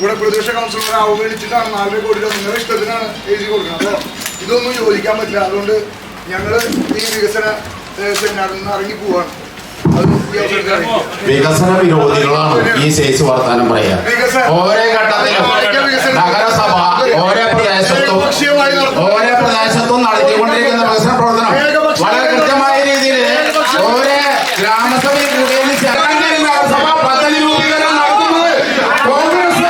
ഇവിടെ പ്രതിപക്ഷ കൗൺസിലറെ അവഗണിച്ചിട്ടാണ് 4 കോടി രൂപ നിങ്ങളുടെ ഇഷ്ടത്തിനാണ് എഴുതി കൊടുക്കുന്നത്. അപ്പോൾ ഇതൊന്നും യോജിക്കാൻ പറ്റില്ല. അതുകൊണ്ട് ഞങ്ങൾ ഈ വികസന സെമിനാറിൽ നിന്ന് ഇറങ്ങി പോവാണ്. വികസന വിരോധികളാണ് ഈ സേസ് വർത്താനം പറയാ. ഓരോ ഘട്ടത്തിലും നഗരസഭ ഓരോ പ്രദേശത്തും നടത്തിക്കൊണ്ടിരിക്കുന്ന വികസന പ്രവർത്തനം വളരെ കൃത്യമായ രീതിയിൽ ഓരോ ഗ്രാമസഭയിൽ നഗരസഭ പദ്ധതി രൂപീകരണം നടത്തുന്നത് കോൺഗ്രസ്.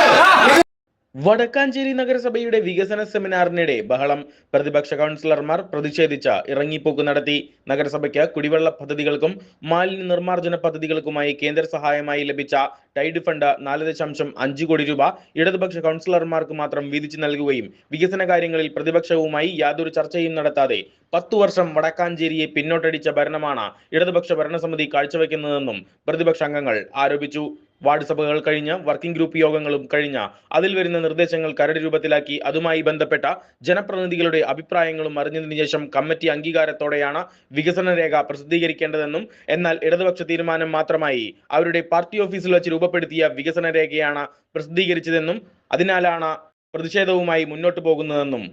വടക്കാഞ്ചേരി നഗരസഭയുടെ വികസന സെമിനാറിനിടെ ബഹളം. പ്രതിപക്ഷ കൗൺസിലർമാർ പ്രതിഷേധിച്ച് ഇറങ്ങിപ്പോക്ക് നടത്തി. നഗരസഭയ്ക്ക് കുടിവെള്ള പദ്ധതികൾക്കും മാലിന്യ നിർമ്മാർജ്ജന പദ്ധതികൾക്കുമായി കേന്ദ്ര സഹായമായി ലഭിച്ച ടൈഡ് ഫണ്ട് 4.5 കോടി രൂപ ഇടതുപക്ഷ കൗൺസിലർമാർക്ക് മാത്രം വീതിച്ചു നൽകുകയും വികസന കാര്യങ്ങളിൽ പ്രതിപക്ഷവുമായി യാതൊരു ചർച്ചയും നടത്താതെ 10 വർഷം വടക്കാഞ്ചേരിയെ പിന്നോട്ടടിച്ച ഭരണമാണ് ഇടതുപക്ഷ ഭരണസമിതി കാഴ്ചവെക്കുന്നതെന്നും പ്രതിപക്ഷ അംഗങ്ങൾ ആരോപിച്ചു. വാർഡ് സഭകൾ കഴിഞ്ഞ് വർക്കിംഗ് ഗ്രൂപ്പ് യോഗങ്ങളും കഴിഞ്ഞ് അതിൽ വരുന്ന നിർദ്ദേശങ്ങൾ കരട് രൂപത്തിലാക്കി അതുമായി ബന്ധപ്പെട്ട ജനപ്രതിനിധികളുടെ അഭിപ്രായങ്ങളും അറിഞ്ഞതിനു ശേഷം കമ്മിറ്റി അംഗീകാരത്തോടെയാണ് വികസന രേഖ പ്രസിദ്ധീകരിക്കേണ്ടതെന്നും എന്നാൽ ഇടതുപക്ഷ തീരുമാനം മാത്രമായി അവരുടെ പാർട്ടി ഓഫീസിൽ വെച്ച് രൂപപ്പെടുത്തിയ വികസന രേഖയാണ് പ്രസിദ്ധീകരിച്ചതെന്നും അതിനാലാണ് പ്രതിഷേധവുമായി മുന്നോട്ടു പോകുന്നതെന്നും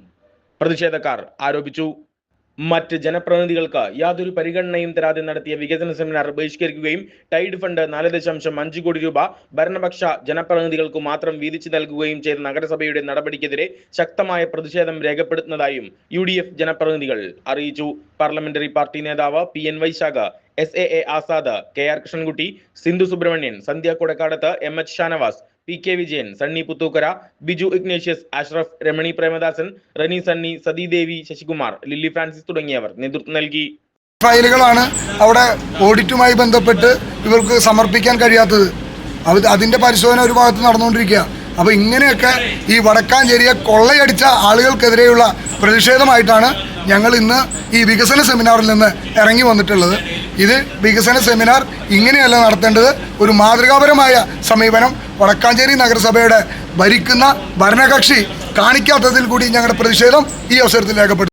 പ്രതിഷേധക്കാർ ആരോപിച്ചു. മറ്റ് ജനപ്രതിനിധികൾക്ക് യാതൊരു പരിഗണനയും തരാതെ നടത്തിയ വികസന സെമിനാർ ബഹിഷ്കരിക്കുകയും ടൈഡ് ഫണ്ട് 4.5 കോടി രൂപ ഭരണപക്ഷ ജനപ്രതിനിധികൾക്ക് മാത്രം വീതിച്ചു നൽകുകയും ചെയ്ത നഗരസഭയുടെ നടപടിക്കെതിരെ ശക്തമായ പ്രതിഷേധം രേഖപ്പെടുത്തുന്നതായും UDF ജനപ്രതിനിധികൾ അറിയിച്ചു. പാർലമെന്ററി പാർട്ടി നേതാവ് PN Vaisakh, SAA Azad, KR Krishnankutty, Sindhu Subramanian, Sandhya Kodakkadath, MH Shanavas, PK Vijayan, Sunny Puthookkara, Biju Ignatius, Ashraf, Ramani Premadasan, Rani Sunny, Sathidevi, Sasikumar, Lilly Francis തുടങ്ങിയവർ നേതൃത്വം നൽകി. ഫയലുകളാണ് അവിടെ ഓഡിറ്റുമായി ബന്ധപ്പെട്ട് ഇവർക്ക് സമർപ്പിക്കാൻ കഴിയാത്തത്. അതിന്റെ പരിശോധന ഒരു ഭാഗത്ത് നടന്നുകൊണ്ടിരിക്കുക. അപ്പോൾ ഇങ്ങനെയൊക്കെ ഈ വടക്കാഞ്ചേരിയെ കൊള്ളയടിച്ച ആളുകൾക്കെതിരെയുള്ള പ്രതിഷേധമായിട്ടാണ് ഞങ്ങൾ ഇന്ന് ഈ വികസന സെമിനാറിൽ നിന്ന് ഇറങ്ങി വന്നിട്ടുള്ളത്. ഇത് വികസന സെമിനാർ ഇങ്ങനെയല്ല നടത്തേണ്ടത്. ഒരു മാതൃകാപരമായ സമീപനം വടക്കാഞ്ചേരി നഗരസഭയുടെ ഭരിക്കുന്ന ഭരണകക്ഷി കാണിക്കാത്തതിൽ കൂടി ഞങ്ങളുടെ പ്രതിഷേധം ഈ അവസരത്തിൽ രേഖപ്പെടുത്തും.